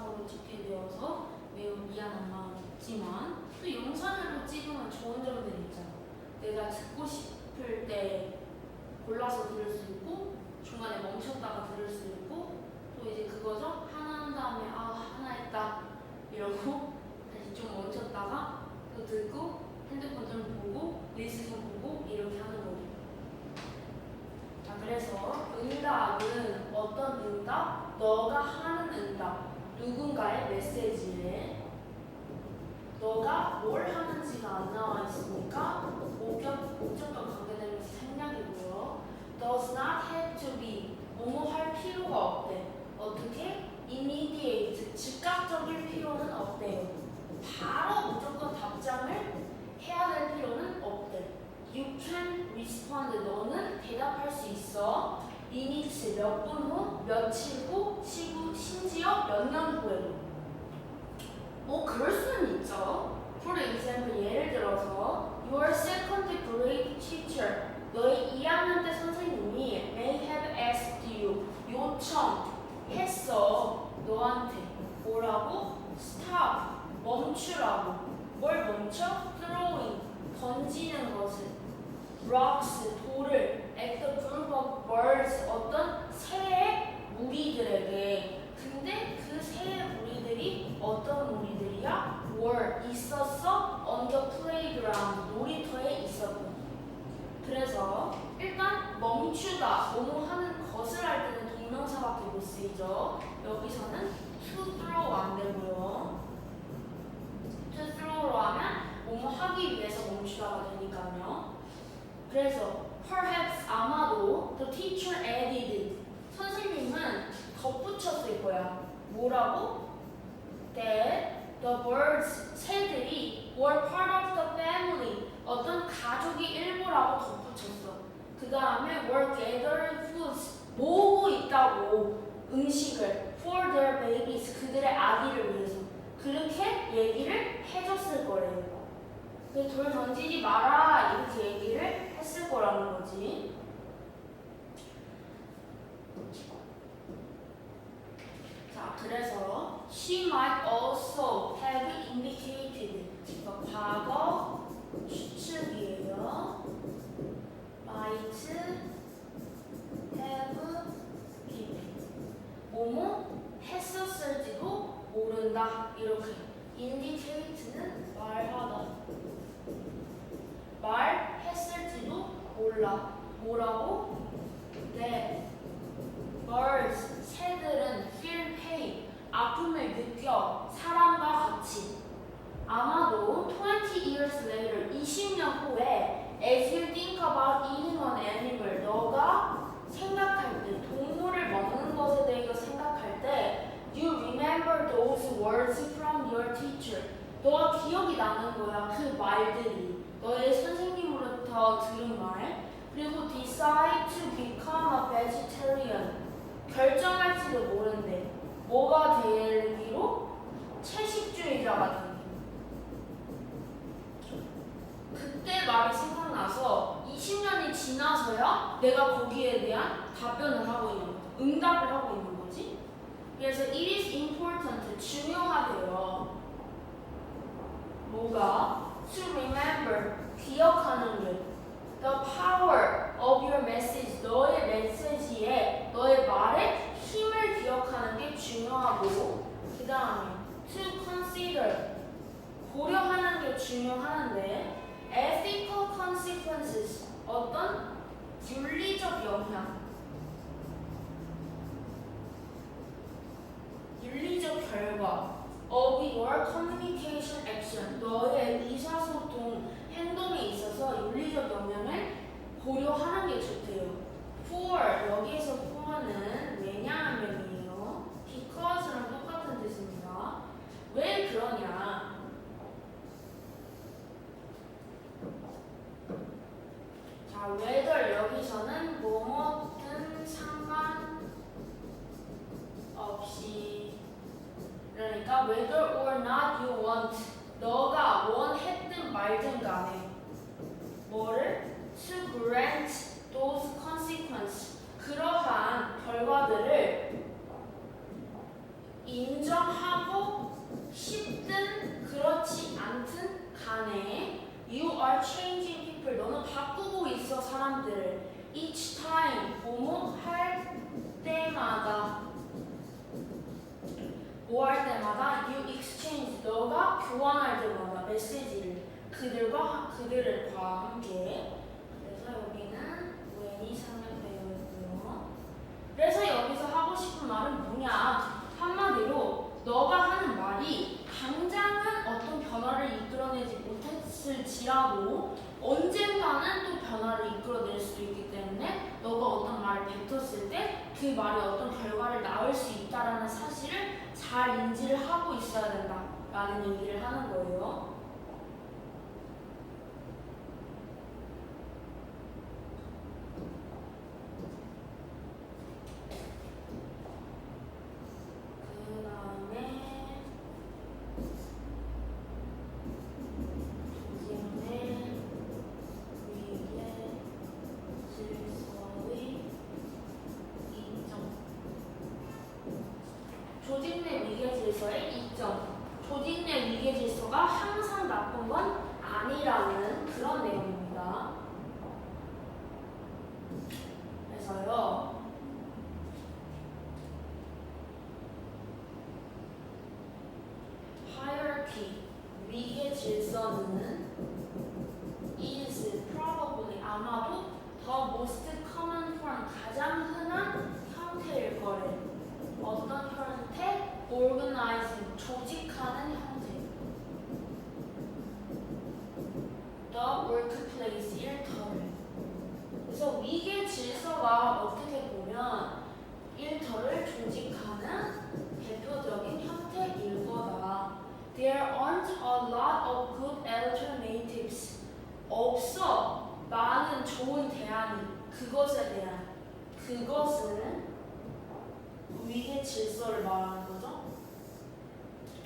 영상으로 찍게 되어서 매우 미안한 마음이 있지만 또 영상으로 찍으면 좋은 점들이 있잖아. 내가 듣고 싶을 때 골라서 들을 수 있고 중간에 멈췄다가 들을 수 있고 또 이제 그거죠. 하나 한 다음에 하나 했다 이러고 다시 좀 멈췄다가 또 듣고 핸드폰 좀 보고 릴스 좀 보고 이렇게 하는 거고. 자, 그래서 응답은 어떤 응답? 너가 하는 응답. 누군가의 메시지에 너가 뭘 하는지가 안 나와 있으니까 목적과 관계되면서 생략이고요. Does not have to be 뭐뭐 할 필요가 없대. 어떻게? Immediate 즉각적일 필요는 없대요. 바로 무조건 답장을 해야 될 필요는 없대. You can respond. 너는 대답할 수 있어. minutes 몇 분 후, 며칠 후, 심지어 몇 년 후에도. 그럴 수는 있죠. For example, 예를 들어서 Your second grade teacher, 너의 2학년 때 선생님이 may have asked you, 요청했어. 너한테 뭐라고? Stop, 멈추라고. 뭘 멈춰? Throwing, 던지는 것을. Rocks, 돌을. At the group of birds, 어떤 새의 무리들에게. 근데 그 새의 무리들이 어떤 무리들이야? were, 있었어. on the playground, 놀이터에 있었고. 그래서 일단 멈추다, 뭐뭐 하는 것을 할 때는 동명사밖에 못 쓰이죠. 여기서는 to throw 안 되고요. to throw로 하면 뭐뭐 하기 위해서 멈추다가 되니까요. 그래서 perhaps 아마도 the teacher added, 선생님은 덧붙였을 거야. 뭐라고? That the birds, 새들이 were part of the family, 어떤 가족의 일부라고 덧붙였어. 그 다음에 were gathering foods, 모으고 있다고 음식을 for their babies, 그들의 아기를 위해서. 그렇게 얘기를 해줬을 거래요. 돌 던지지 마라 이렇게 얘기를 했을 거라는 거지. 자, 그래서 she might also have indicated, 과거 추측이에요. might have given, 뭐뭐 했었을지도 모른다 이렇게. indicate는 말하다. 말했을지도 몰라. 뭐라고? 네. birds, 새들은 feel pain, 아픔을 느껴. 사람과 같이. 아마도 20 years later, 20년 후에 as you think about eating an animal, 너가 생각할 때, 동물을 먹는 것에 대해서 생각할 때 you remember those words from your teacher. 너가 기억이 나는 거야. 그 말들이. 너의 선생님으로부터 들은 말. 그리고 decide to become a vegetarian. 결정할지도 모른대. 뭐가 되기로? 채식주의자가 되기. 그때 말이 생각나서 20년이 지나서야 내가 거기에 대한 답변을 하고 있는 거야. 응답을 하고 있는 거지. 그래서 it is important, 중요하대요. 뭐가? to remember, 기억하는 게. the power of your message, 너의 메시지에, 너의 말에 힘을 기억하는 게 중요하고, 그 다음에 to consider, 고려하는 게 중요하는데 ethical consequences, 어떤 윤리적 영향, 윤리적 결과 of your communication action, 너의 의사소통 행동에 있어서 윤리적 영향을 고려하는 게 좋대요. for, 여기에서 for는 왜냐하면이에요. because랑 똑같은 뜻입니다. 왜 그러냐? 자, whether 여기서는 뭐뭐든 상관없이, 그러니까 whether or not you want, 너가 원했든 말든 간에 뭐를? to grant those consequences, 그러한 결과들을 인정하고 싶든 그렇지 않든 간에 you are changing people. 너는 바꾸고 있어 사람들을. each time 뭐뭐 할 때마다 뭐 할 때마다 you exchange 너가 교환할 때마다 메시지를 그들과 함께. 그래서 여기는 when이 생략되어 있고요. 그래서 여기서 하고 싶은 말은 뭐냐? 한마디로 너가 하는 말이 당장은 어떤 변화를 이끌어내지 못했을지라도 언젠가는 또 변화를 이끌어낼 수 있기 때문에 너가 어떤 말을 뱉었을 때 그 말이 어떤 결과를 낳을 수 있다는 사실을 잘 인지를 하고 있어야 된다라는 얘기를 하는 거예요. 조직 내 위계 질서의 이점. 조직 내 위계 질서가 항상 나쁜 건 아니라는 그런 내용입니다. 그래서요. hierarchy, 위계 질서는 is probably 아마도 the most common form, 가장 흔한 형태일 거래. 어떤 형태? organizing, 조직하는 형태. the workplace, 일터를. 그래서 위계 질서가 어떻게 보면 일터를 조직하는 대표적인 형태일 거다. There aren't a lot of good alternatives. 없어. 많은 좋은 대안이. 그것에 대한. 그것은 위계 질서를 말하는 거죠.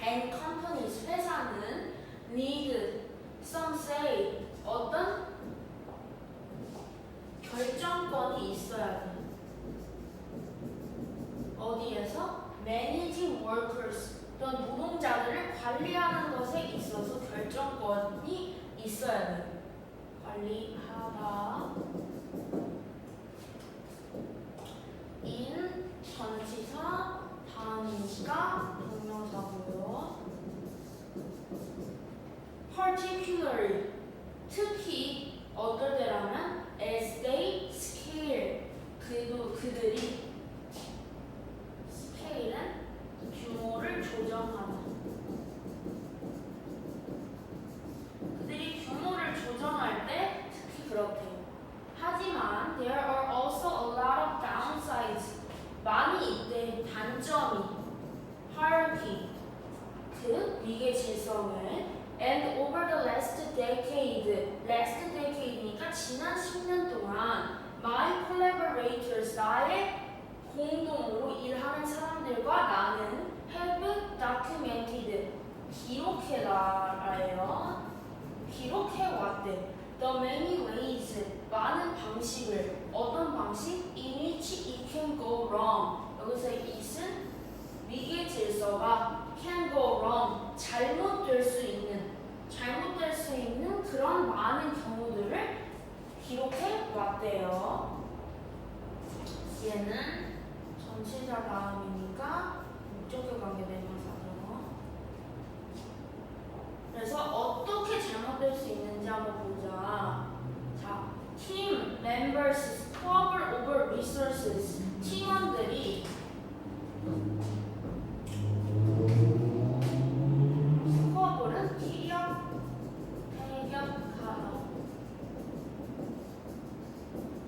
And companies, 회사는 need some say, 어떤 결정권이 있어야 돼. 어디에서? Managing workers, 또는 노동자들을 관리하는 것에 있어서 결정권이 있어야 돼. 관리하다. in 전치사, 다음이니까 동명사고요. particularly, 특히 어떨 때라면 as they scale, 그들이 스케일은 규모를 조정하다. 그들이 규모를 조정할 때 특히 그렇대요. 하지만 there are also a lot of downsides. 많이 있대. 단점이. hierarchy, 그 위계 질서는 and over the last decade니까 지난 10년 동안 my collaborators, 나의 공동으로 일하는 사람들과 나는 have documented, 기록해라예요. 기록해왔대. The many ways, 많은 방식을. 어떤 방식? In which it can go wrong. 여기서 it은 위계 질서가 can go wrong, 잘못될 수 있는 그런 많은 경우들을 기록해 왔대요. 얘는 전치사 다음이니까 목적격 관계 대명사죠. 그래서 어떻게 잘못될 수 있는지 한번 보자. 자, team members squabble over resources. 팀원들이 스쿼블은 대격하다.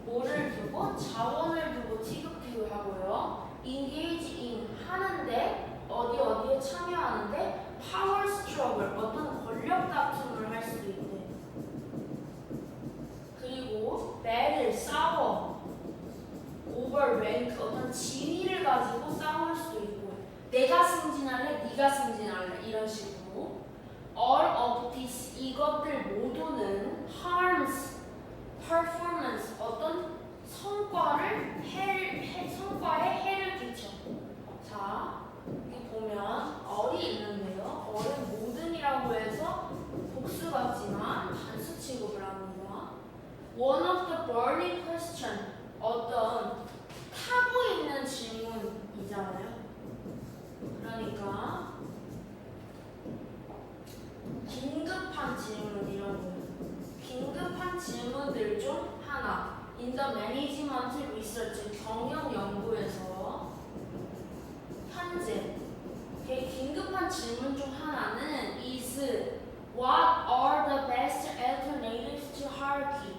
뭐를 두고? 자원을 두고 티격태격하고요. engage in, 하는데 어디에 참여하는데 power struggle, 어떤 권력 다툼을 할 수도 있대. 그리고 battle, 싸워. over rank, 어떤 지위를 가지고 싸울 수도 있고, 내가 승진할래, 네가 승진할래, 이런 식으로. all of this, 이것들 모두는 harms performance, 어떤 성과에 해를 끼쳐. 자, 여기 보면 얼이 있는데요. 얼은 모든이라고 해서 복수 같지만 단수 취급을 합니다. One of the burning question, 어떤 타고 있는 질문이잖아요. 그러니까 긴급한 질문 이런 거. 긴급한 질문들 중 하나. In the management research, 경영 연구에서 현재 긴급한 질문 중 하나는 is what are the best alternatives to hierarchy?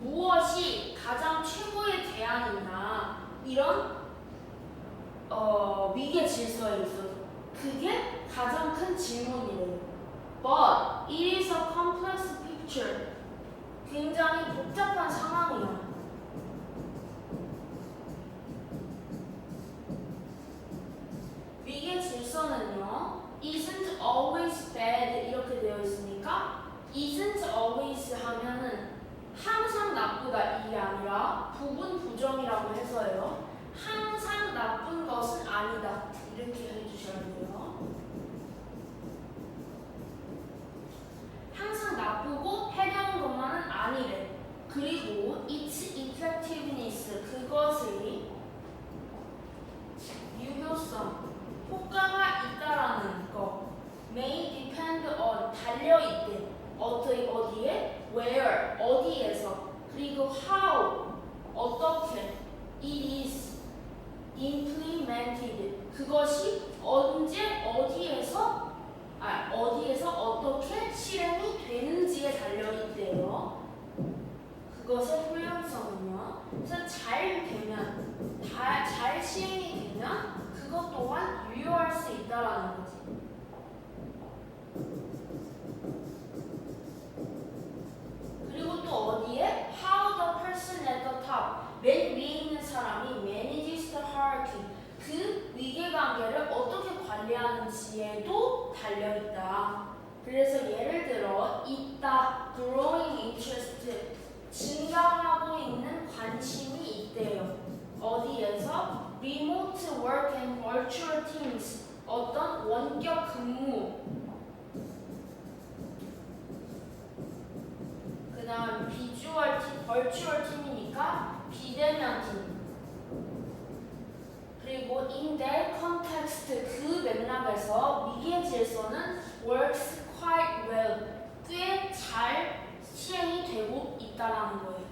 무엇이 가장 최고의 대안이냐 이런 위계 질서에 있어서 그게 가장 큰 질문이래요. But it is a complex picture. 굉장히 복잡한 상황이야. 위계 질서는요, isn't always bad 이렇게 되어 있으니까 isn't always 하면은 항상 나쁘다 이게 아니라 부분 부정이라고 해서요. 항상 나쁜 것은 아니다 이렇게 해주셔야 돼요. 항상 나쁘고 해로운 것만은 아니래. 그리고 its effectiveness 그것의 유효성 효과가 있다라는 거 may depend on 달려있대. 어디에? where 어디에서 그리고 how 어떻게 it is implemented 그것이 언제 어디에서 어떻게 실행이 되는지에 달려있대요. 그것의 효용성은요. 그래서 잘 되면 잘 시행이 되면 그것 또한 유효할 수 있다라는 거지. 그리고 또 어디에? How the person at the top 맨 위에 있는 사람이 manages the hierarchy 그 위계관계를 어떻게 관리하는지에도 달려있다. 그래서 예를 들어 있다 growing interest 증가하고 있는 관심이 있대요. 어디에서? remote work and virtual teams 어떤 원격 근무 그 다음 비주얼 팀, 벌추얼 팀이니까 비대면 팀 그리고 in that context 그 맥락에서 위계 질서는 works quite well 꽤 잘 시행이 되고 있다라는 거예요.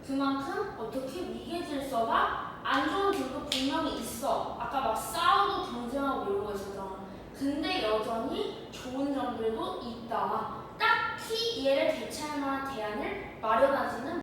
그만큼 어떻게 위계 질서가 안 좋은 점도 분명히 있어. 아까 막 싸우고 경쟁하고 이런 거 있었잖아. 근데 여전히 좋은 점들도 있다. 딱히 얘를 대체할 만한 대안을 마련하지는